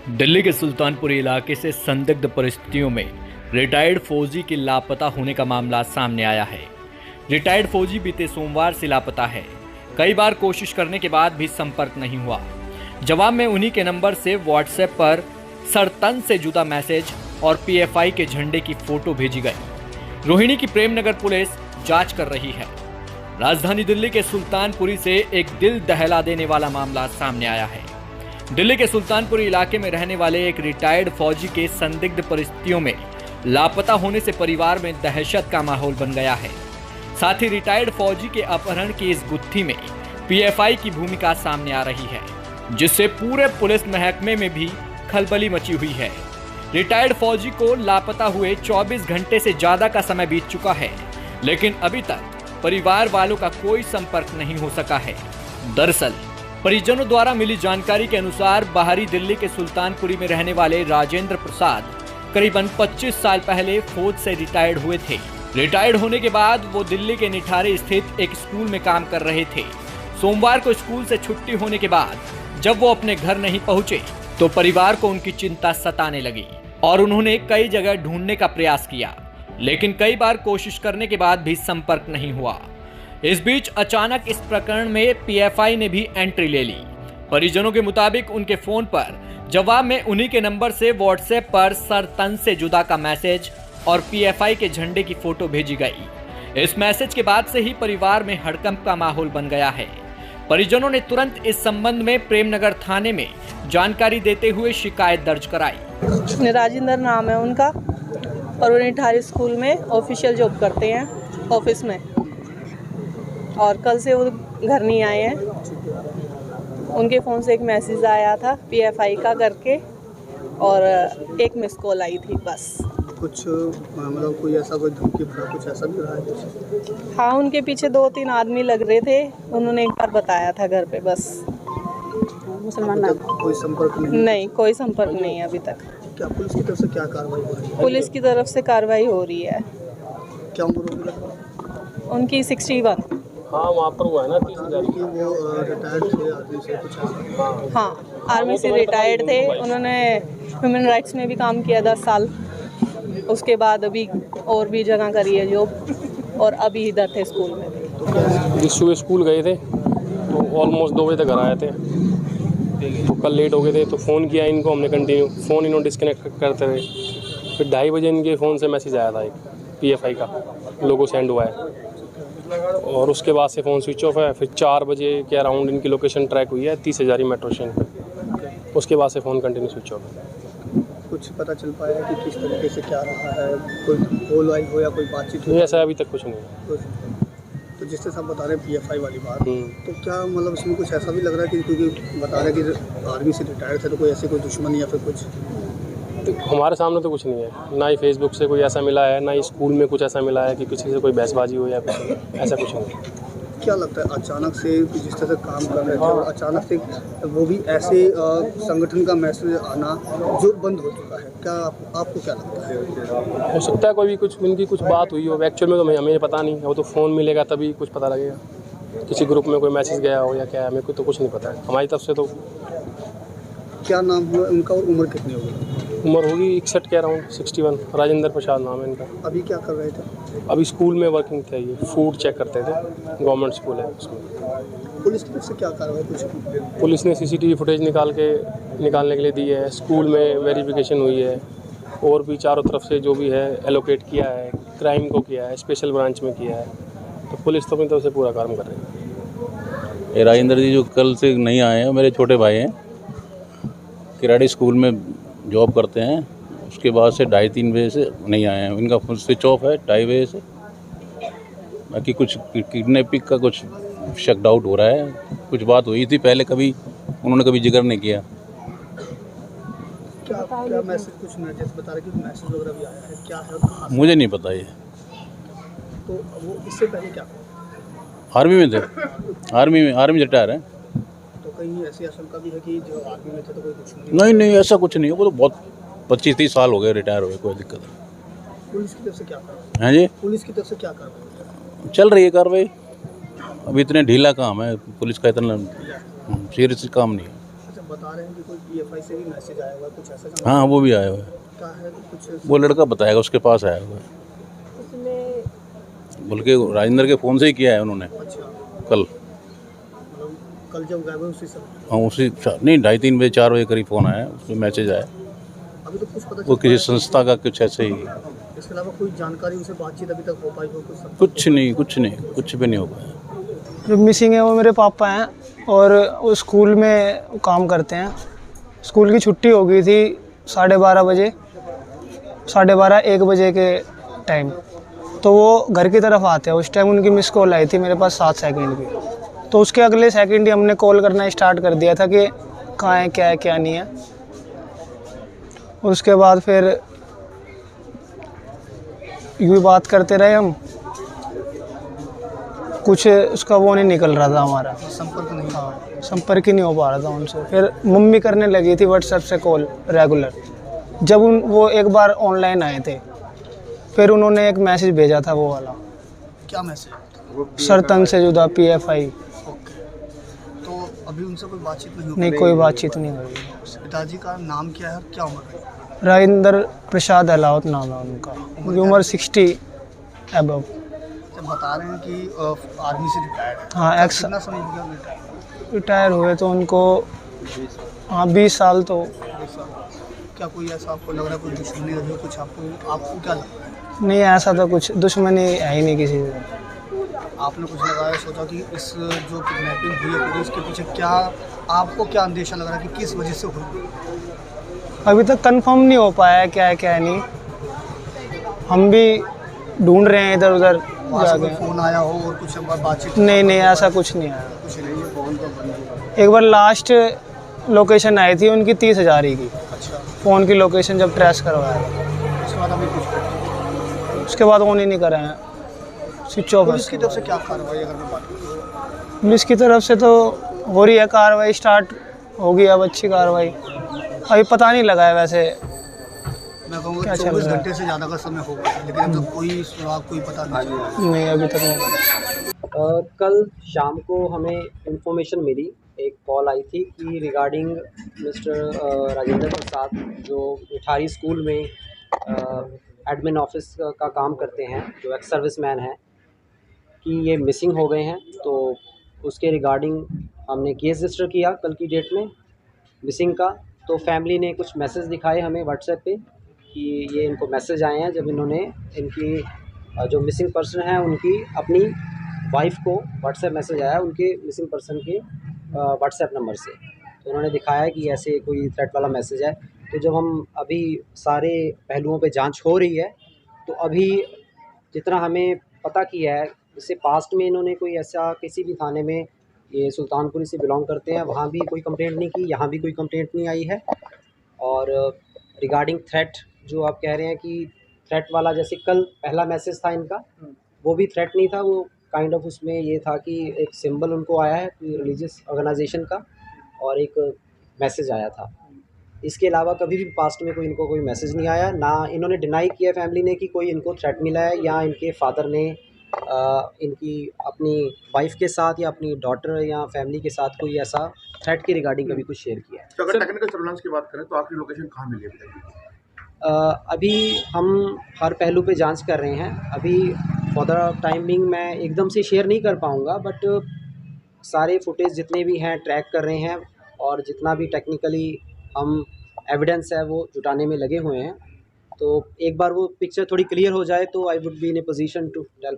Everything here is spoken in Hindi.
दिल्ली के सुल्तानपुरी इलाके से संदिग्ध परिस्थितियों में रिटायर्ड फौजी के लापता होने का मामला सामने आया है। रिटायर्ड फौजी बीते सोमवार से लापता है। कई बार कोशिश करने के बाद भी संपर्क नहीं हुआ। जवाब में उन्हीं के नंबर से व्हाट्सएप पर सर तन से जुदा मैसेज और पीएफआई के झंडे की फोटो भेजी गई। रोहिणी की प्रेमनगर पुलिस जांच कर रही है। राजधानी दिल्ली के सुल्तानपुरी से एक दिल दहला देने वाला मामला सामने आया है। दिल्ली के सुल्तानपुरी इलाके में रहने वाले एक रिटायर्ड फौजी के संदिग्ध परिस्थितियों में लापता होने से परिवार में दहशत का माहौल बन गया है। साथ ही रिटायर्ड फौजी के अपहरण की इस गुत्थी में पीएफआई की भूमिका सामने आ रही है, जिससे पूरे पुलिस महकमे में भी खलबली मची हुई है। रिटायर्ड फौजी को लापता हुए 24 घंटे से ज्यादा का समय बीत चुका है, लेकिन अभी तक परिवार वालों का कोई संपर्क नहीं हो सका है। दरअसल परिजनों द्वारा मिली जानकारी के अनुसार बाहरी दिल्ली के सुल्तानपुरी में रहने वाले राजेंद्र प्रसाद करीबन 25 साल पहले फौज से रिटायर्ड हुए थे। रिटायर्ड होने के बाद वो दिल्ली के निठारे स्थित एक स्कूल में काम कर रहे थे। सोमवार को स्कूल से छुट्टी होने के बाद जब वो अपने घर नहीं पहुंचे तो परिवार को उनकी चिंता सताने लगी और उन्होंने कई जगह ढूंढने का प्रयास किया, लेकिन कई बार कोशिश करने के बाद भी संपर्क नहीं हुआ। इस बीच अचानक इस प्रकरण में पीएफआई ने भी एंट्री ले ली। परिजनों के मुताबिक उनके फोन पर जवाब में उन्हीं के नंबर से व्हाट्सएप पर सर तन से जुदा का मैसेज और पीएफआई के झंडे की फोटो भेजी गई। इस मैसेज के बाद से ही परिवार में हड़कंप का माहौल बन गया है। परिजनों ने तुरंत इस संबंध में प्रेमनगर थाने में जानकारी देते हुए शिकायत दर्ज कराई। राजेंद्र नाम है उनका और वो निठारी स्कूल में ऑफिशियल जॉब करते हैं ऑफिस में, और कल से वो घर नहीं आए हैं। उनके फ़ोन से एक मैसेज आया था पीएफआई का करके और एक मिस कॉल आई थी बस। कुछ मतलब कोई ऐसा कोई धमकी भरा कुछ ऐसा भी रहा है? हाँ, उनके पीछे 2-3 आदमी लग रहे थे। उन्होंने एक बार बताया था घर पे बस। मुसलमान नाम। कोई संपर्क नहीं, कोई संपर्क नहीं है अभी तक। क्या पुलिस की तरफ से क्या कार्रवाई हो रही है? पुलिस की तरफ से कार्रवाई हो रही है। क्या उम्र होगी उनकी 61। हाँ, वहाँ पर हुआ है ना 30,000 की। वो रिटायर्ड थे आर्मी से कुछ ऐसा? हाँ, आर्मी से रिटायर्ड थे। उन्होंने ह्यूमन राइट्स में भी काम किया 10 साल। उसके बाद अभी और भी जगह करी है जॉब, और अभी इधर थे स्कूल में। जिस सुबह स्कूल गए थे तो ऑलमोस्ट 2 बजे तक घर आए थे, तो कल लेट हो गए थे तो फ़ोन किया इनको हमने कंटिन्यू। फ़ोन इन्होंने डिस्कनेक्ट करते रहे। फिर 2:30 बजे इनके फ़ोन से मैसेज आया था, एक पीएफआई का लोगो सेंड हुआ है, और उसके बाद से फ़ोन स्विच ऑफ है। फिर 4 बजे के अराउंड इनकी लोकेशन ट्रैक हुई है 30 हज़ारी मेट्रो स्टेशन पर। उसके बाद से फ़ोन कंटिन्यू स्विच ऑफ है। कुछ पता चल पाया कि किस तरीके से क्या रहा है? कोई कॉल आई हो या कोई बातचीत नहीं, ऐसा अभी तक कुछ नहीं है। तो जिस तरह से आप बता रहे हैं पीएफआई वाली बात, तो क्या मतलब इसमें कुछ ऐसा भी लग रहा है कि क्योंकि बता रहे हैं कि आर्मी से रिटायर्ड थे तो कोई ऐसी कोई दुश्मनी या फिर कुछ? तो हमारे सामने तो कुछ नहीं है, ना ही फेसबुक से कोई ऐसा मिला है, ना ही स्कूल में कुछ ऐसा मिला है कि किसी से कोई बहसबाजी हो या कुछ, ऐसा कुछ नहीं। क्या लगता है अचानक से जिस तरह से काम कर रहे थे और अचानक से वो भी ऐसे संगठन का मैसेज आना जो बंद हो चुका है, क्या आपको क्या लगता है? हो सकता है कोई भी कुछ उनकी कुछ बात हुई हो। एक्चुअल में तो हमें पता नहीं, वो तो फ़ोन मिलेगा तभी कुछ पता लगेगा। किसी ग्रुप में कोई मैसेज गया हो या क्या है, मेरे को तो कुछ नहीं पता है हमारी तरफ से। तो क्या नाम हुआ उनका और उम्र कितनी होगी? उम्र होगी 61 के अराउंड, 61। राजेंद्र प्रसाद नाम है इनका। अभी क्या कर रहे थे? अभी स्कूल में वर्किंग थे, ये फूड चेक करते थे, गवर्नमेंट स्कूल है उसमें। पुलिस की तरफ से क्या कार्रवाई कुछ? पुलिस ने सीसीटीवी फुटेज निकालने के लिए दी है। स्कूल में वेरिफिकेशन हुई है, और भी चारों तरफ से जो भी है एलोकेट किया है, क्राइम को किया है, स्पेशल ब्रांच में किया है। तो पुलिस तो अपनी तरफ से पूरा काम कर रही है। ये राजेंद्र जी जो कल से नहीं आए हैं, मेरे छोटे भाई हैं, किराड़ी स्कूल में जॉब करते हैं। उसके बाद से 2:30-3 बजे से नहीं आए हैं। इनका फोन स्विच ऑफ है 2:30 बजे से। बाकी कुछ किडनैपिंग का कुछ शक डाउट हो रहा है। कुछ बात हुई थी पहले, कभी उन्होंने कभी जिक्र नहीं किया। क्या मैसेज कुछ जैसे बता रहे कि मैसेज वगैरह भी आया है, क्या है? मुझे नहीं पता ये। तो वो इससे पहले क्या? आर्मी में थे, आर्मी से रिटायर है। तो कहीं ऐसी आशंका भी है कि जो आर्मी में थे तो कोई दुश्मनी? नहीं, ऐसा कुछ नहीं है। वो तो बहुत 25-30 साल हो गए रिटायर हुए, कोई दिक्कत नहीं। पुलिस की तरफ से क्या कार्रवाई? हैं जी, पुलिस की तरफ से क्या कार्रवाई चल रही है कार्रवाई। अभी इतने ढीला काम है पुलिस का, इतना सीरियस काम नहीं है। अच्छा, बता रहे हैं कि कोई पीएफआई से भी मैसेज आया हुआ है, कुछ ऐसा हाँ, वो भी आया हुआ है। क्या है कुछ वो लड़का बताएगा, उसके पास आया हुआ है। बल्कि राजेंद्र के फ़ोन से ही किया है उन्होंने अच्छा, कल। मतलब कल जब गए हुए उसी समय हाँ, उसी नहीं 2:30 बजे 4 बजे करीब फ़ोन आया, उसमें मैसेज आया। अभी तो कुछ पता वो चल किसी पाया संस्था का कुछ ऐसे ही। है? इसके अलावा कोई जानकारी उनसे बातचीत अभी तक हो पाई हो कुछ? कुछ नहीं, कुछ भी नहीं हो पाया। जो मिसिंग है वो मेरे पापा हैं और वो स्कूल में काम करते हैं। स्कूल की छुट्टी हो गई थी 12:30 बजे, 12:30 1 बजे के टाइम, तो वो घर की तरफ आते हैं। उस टाइम उनकी मिस कॉल आई थी मेरे पास 7 सेकंड की, तो उसके अगले सेकंड ही हमने कॉल करना स्टार्ट कर दिया था कि कहाँ है, क्या नहीं है। उसके बाद फिर यूँ बात करते रहे हम, कुछ उसका वो नहीं निकल रहा था हमारा, संपर्क नहीं हुआ। संपर्क ही नहीं हो पा रहा था उनसे। फिर मम्मी करने लगी थी व्हाट्सएप से कॉल रेगुलर। जब वो एक बार ऑनलाइन आए थे, फिर उन्होंने एक मैसेज भेजा था वो वाला, क्या मैसेज? सर तन से जुदा पीएफआई। ओके, तो अभी उनसे कोई बातचीत नहीं हो नहीं, पाई? कोई बातचीत नहीं हुई। पिताजी का नाम क्या है और क्या उम्र है? राजेंद्र प्रसाद अहलावत नाम है उनका, उनकी उम्र 60 अबव। जब बता रहे हैं कि आर्मी से रिटायर्ड है, हाँ, एक्स कितना समय हो गया रिटायर्ड? रिटायर हुए तो उनको, हाँ 20 साल तो। क्या कोई ऐसा आपको लग रहा है, कोई दुश्मनी रही हो कुछ आपको क्या लगता है? नहीं, ऐसा तो कुछ दुश्मनी है ही नहीं किसी से। आपने कुछ लगाया, सोचा कि इस जो किडनैपिंग हुई है पूरी, इसके पीछे क्या आपको क्या अंदेशा लग रहा है कि किस वजह से हुई? अभी तक कंफर्म नहीं हो पाया है क्या है क्या नहीं। हम भी ढूंढ रहे हैं इधर उधर वहाँ से कोई जाके। फ़ोन आया हो और कुछ बातचीत? नहीं, ऐसा कुछ नहीं आया। कुछ नहीं है, फ़ोन तो बंद है। एक बार लास्ट लोकेशन आई थी उनकी 30,000 की, अच्छा, फ़ोन की लोकेशन जब ट्रेस करवाया। उसके बाद अभी कुछ उसके बाद ऑन ही नहीं करा है, स्विच ऑफ है। पुलिस की तरफ से क्या कार्रवाई अगर मैं बात करूँ? पुलिस की तरफ से तो हो रही है कार्रवाई, स्टार्ट होगी अब अच्छी कार्रवाई। अभी पता नहीं लगा है वैसे। मैं कहूँगा क्या चल 24 रहा है? घंटे से ज़्यादा का समय हो गया, लेकिन अब तक कोई सुराग, कोई पता नहीं चला। नहीं, अभी तक नहीं। कल शाम को हमें इंफॉर्मेशन मिली, एक कॉल आई थी कि रिगार्डिंग मिस्टर राजेंद्र प्रसाद जो मिठारी स्कूल में एडमिन ऑफिस का काम करते हैं, जो एक्स सर्विसमैन हैं, कि ये मिसिंग हो गए हैं। तो उसके रिगार्डिंग हमने केस रजिस्टर किया कल की डेट में मिसिंग का। तो फैमिली ने कुछ मैसेज दिखाए हमें व्हाट्सएप पे कि ये इनको मैसेज आए हैं, जब इन्होंने इनकी जो मिसिंग पर्सन है उनकी अपनी वाइफ को व्हाट्सएप मैसेज आया उनके मिसिंग पर्सन के व्हाट्सएप नंबर से। तो उन्होंने दिखाया कि ऐसे कोई थ्रेट वाला मैसेज है। तो जब हम अभी सारे पहलुओं पे जांच हो रही है, तो अभी जितना हमें पता किया है, इससे पास्ट में इन्होंने कोई ऐसा किसी भी थाने में, ये सुल्तानपुरी से बिलोंग करते हैं, वहाँ भी कोई कंप्लेंट नहीं की, यहाँ भी कोई कंप्लेंट नहीं आई है। और रिगार्डिंग थ्रेट जो आप कह रहे हैं कि थ्रेट वाला, जैसे कल पहला मैसेज था इनका, वो भी थ्रेट नहीं था, वो काइंड ऑफ उसमें ये था कि एक सिंबल उनको आया है रिलीजियस ऑर्गेनाइजेशन का और एक मैसेज आया था। इसके अलावा कभी भी पास्ट में कोई इनको कोई मैसेज नहीं आया। ना इन्होंने डिनाई किया फैमिली ने कि कोई इनको थ्रेट मिला है, या इनके फादर ने इनकी अपनी वाइफ के साथ या अपनी डॉटर या फैमिली के साथ कोई ऐसा थ्रेट के रिगार्डिंग कभी कुछ शेयर किया है। तो अगर टेक्निकल सर्विलांस की बात करें तो आखिरी लोकेशन कहाँ मिली अभी तक? अभी हम हर पहलू पे जांच कर रहे हैं। अभी फॉर द टाइमिंग मैं एकदम से शेयर नहीं कर पाऊँगा, बट सारे फुटेज जितने भी हैं ट्रैक कर रहे हैं, और जितना भी टेक्निकली हम एविडेंस है वो जुटाने में लगे हुए हैं। तो एक बार वो पिक्चर थोड़ी क्लियर हो जाए तो I would be in a position to tell